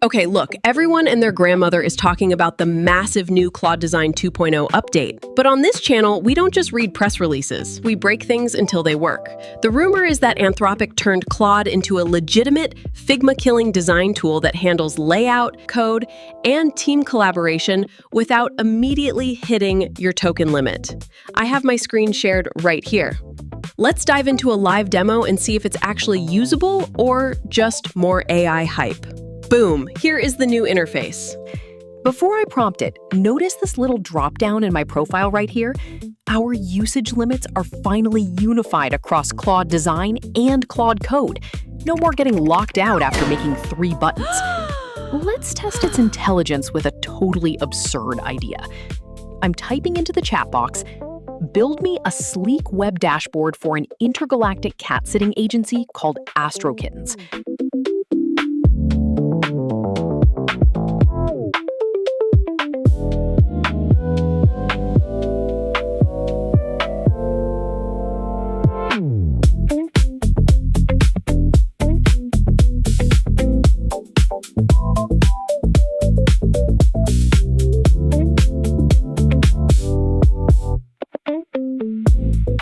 Okay, look, everyone and their grandmother is talking about the massive new Claude Design 2.0 update. But on this channel, we don't just read press releases. We break things until they work. The rumor is that Anthropic turned Claude into a legitimate Figma-killing design tool that handles layout, code, and team collaboration without immediately hitting your token limit. I have my screen shared right here. Let's dive into a live demo and see if it's actually usable or just more AI hype. Boom, here is the new interface. Before I prompt it, notice this little drop-down in my profile right here? Our usage limits are finally unified across Claude Design and Claude Code. No more getting locked out after making 3 buttons. Let's test its intelligence with a totally absurd idea. I'm typing into the chat box, build me a sleek web dashboard for an intergalactic cat-sitting agency called Astrokittens.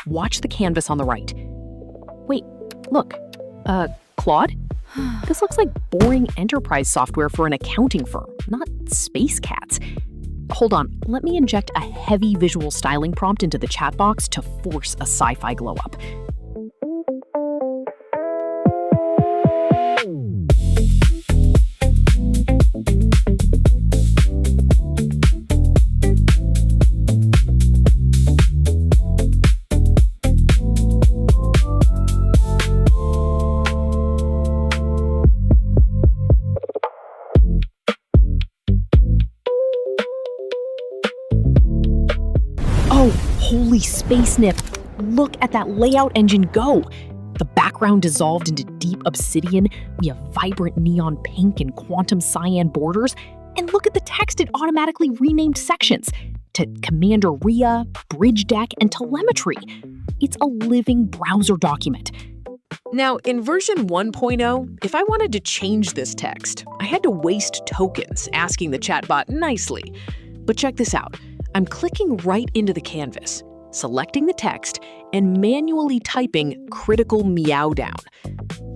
Watch the canvas on the right. Wait, look. Claude? This looks like boring enterprise software for an accounting firm, not space cats. Hold on, let me inject a heavy visual styling prompt into the chat box to force a sci-fi glow up. Oh, holy space nip. Look at that layout engine go. The background dissolved into deep obsidian. We have vibrant neon pink and quantum cyan borders. And look at the text it automatically renamed sections to Commander Rhea, Bridge Deck, and Telemetry. It's a living browser document. Now, in version 1.0, if I wanted to change this text, I had to waste tokens asking the chatbot nicely. But check this out. I'm clicking right into the canvas, selecting the text, and manually typing critical meow down.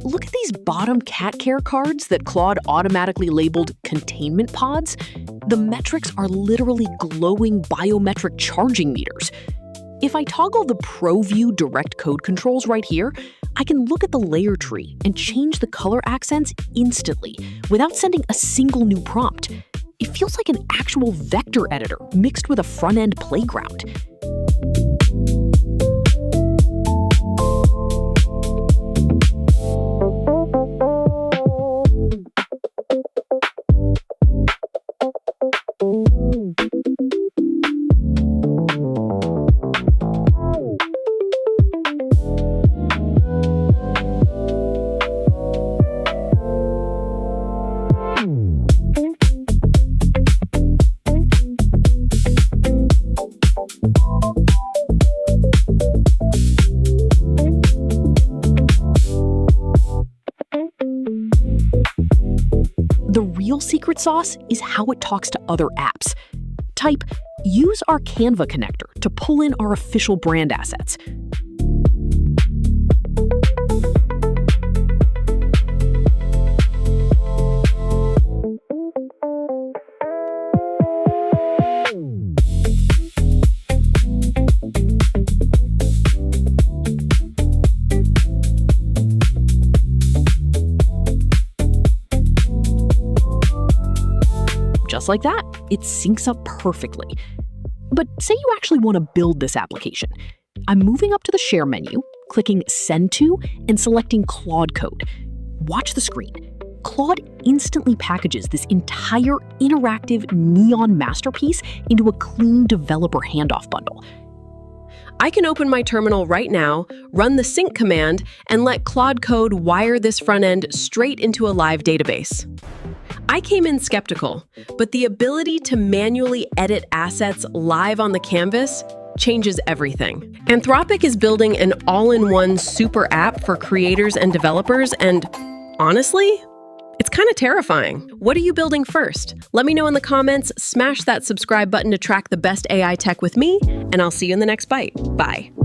Look at these bottom cat care cards that Claude automatically labeled containment pods. The metrics are literally glowing biometric charging meters. If I toggle the Pro View direct code controls right here, I can look at the layer tree and change the color accents instantly without sending a single new prompt. It feels like an actual vector editor mixed with a front-end playground. The real secret sauce is how it talks to other apps. Type, use our Canva connector to pull in our official brand assets. Just like that, it syncs up perfectly. But say you actually want to build this application. I'm moving up to the Share menu, clicking Send To, and selecting Claude Code. Watch the screen. Claude instantly packages this entire interactive neon masterpiece into a clean developer handoff bundle. I can open my terminal right now, run the sync command, and let Claude Code wire this front end straight into a live database. I came in skeptical, but the ability to manually edit assets live on the canvas changes everything. Anthropic is building an all-in-one super app for creators and developers, and honestly, It's kind of terrifying. What are you building first? Let me know in the comments, smash that subscribe button to track the best AI tech with me, and I'll see you in the next bite. Bye.